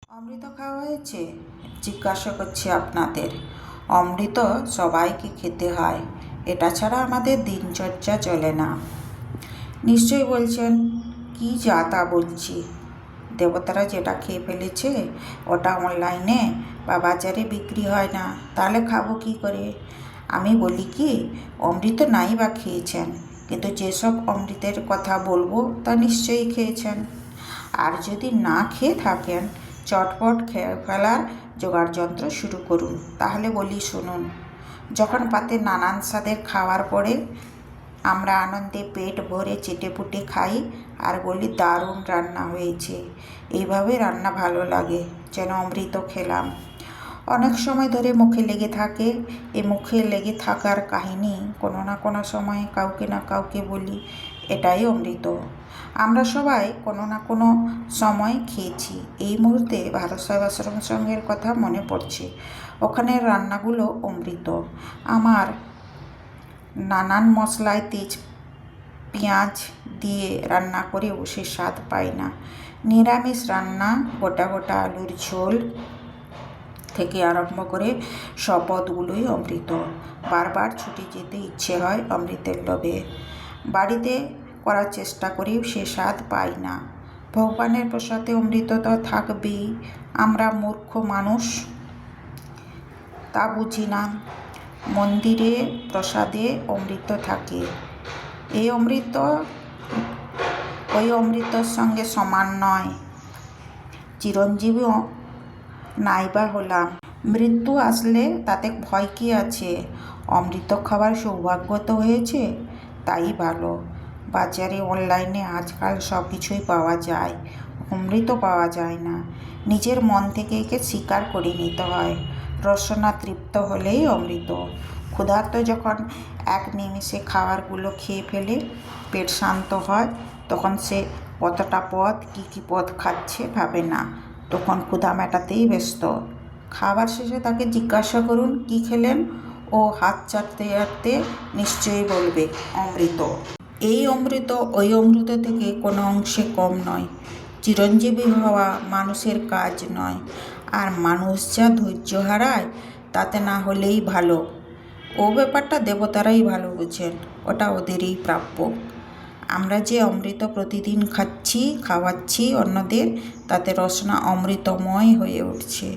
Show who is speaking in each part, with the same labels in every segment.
Speaker 1: অমৃত খাওয়া হয়েছে? জিজ্ঞাসা করছি আপনাদের। অমৃত সবাইকে খেতে হয়, এটা ছাড়া আমাদের দিনচর্চা চলে না। নিশ্চয়ই বলছেন, কি যা তা বলছি, দেবতারা যেটা খেয়ে ফেলেছে ওটা অনলাইনে বা বাজারে বিক্রি হয় না, তাহলে খাবো কী করে? আমি বলি কি, অমৃত নাই বা খেয়েছেন, কিন্তু যেসব অমৃতের কথা বলবো তা নিশ্চয়ই খেয়েছেন। আর যদি না খেয়ে থাকেন, চটপট খেয়ে ফেলার জোগাড় যন্ত্র শুরু করুন। তাহলে বলি শুনুন। যখন পাতে নানান স্বাদের খাওয়ার পরে আমরা আনন্দে পেট ভরে চেটেপুটে খাই আর বলি দারুণ রান্না হয়েছে। এইভাবে রান্না ভালো লাগে, যেন অমৃত খেলাম। অনেক সময় ধরে মুখে লেগে থাকে। এই মুখে লেগে থাকার কাহিনী কোনো না কোনো সময়ে কাউকে না কাউকে বলি, এটাই অমৃত। আমরা সবাই কোনো না কোনো সময় খেয়েছি। এই মুহূর্তে ভারত সেবাশ্রম সংঘের কথা মনে পড়ছে। ওখানের রান্নাগুলো অমৃত। আমার নানান মশলায় তেজ পেঁয়াজ দিয়ে রান্না করেও সে স্বাদ পায় না। নিরামিষ রান্না, গোটা গোটা আলুর ঝোল থেকে আরম্ভ করে সব পদগুলোই অমৃত। বারবার ছুটে যেতে ইচ্ছে হয় অমৃতের লোভে। বাড়িতে করার চেষ্টা করেও সে স্বাদ পাই না। ভগবানের প্রসাদে অমৃত তো থাকবেই, আমরা মূর্খ মানুষ তা বুঝি না। মন্দিরে প্রসাদে অমৃত থাকে, এই অমৃত ওই অমৃতর সঙ্গে সমান নয়। চিরঞ্জীবীও নাইবা হলাম, মৃত্যু আসলে তাতে ভয় কী আছে? অমৃত খাবার সৌভাগ্য তো হয়েছে, তাই ভালো। বাজারে অনলাইনে আজকাল সব কিছুই পাওয়া যায়, অমৃত পাওয়া যায় না। নিজের মন থেকে একে স্বীকার করে নিতে হয়। রসনা তৃপ্ত হলেই অমৃত। ক্ষুধার্ত যখন এক নিমিষে খাবারগুলো খেয়ে ফেলে পেট শান্ত হয়, তখন সে কতটা পদ কী পদ খাচ্ছে ভাবে না, তখন ক্ষুধা মেটাতেই ব্যস্ত। খাবার শেষে তাকে জিজ্ঞাসা করুন কী খেলেন, ও হাত চাটতে চাটতে নিশ্চয়ই বলবে অমৃত। এই অমৃত ওই অমৃত থেকে কোনো অংশে কম নয়। চিরঞ্জীবী হওয়া মানুষের কাজ নয়, আর মানুষ যা ধৈর্য হারায় তাতে না হলেই ভালো। ও ব্যাপারটা দেবতারাই ভালো বোঝেন, ওটা ওদেরই প্রাপ্য। আমরা যে অমৃত প্রতিদিন খাওয়াচ্ছি অন্যদের, তাতে রসনা অমৃতময় হয়ে উঠছে।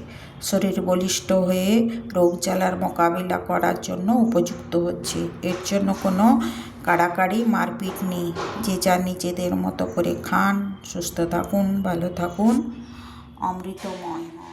Speaker 1: শরীর বলিষ্ঠ হয়ে রোগ জ্বালার মোকাবিলা করার জন্য উপযুক্ত হচ্ছে। এর জন্য কোনো কাড়াকাড়ি মারপিট নেই। যে যা নিজেদের মতো করে খান, সুস্থ থাকুন, ভালো থাকুন, অমৃতময় হন।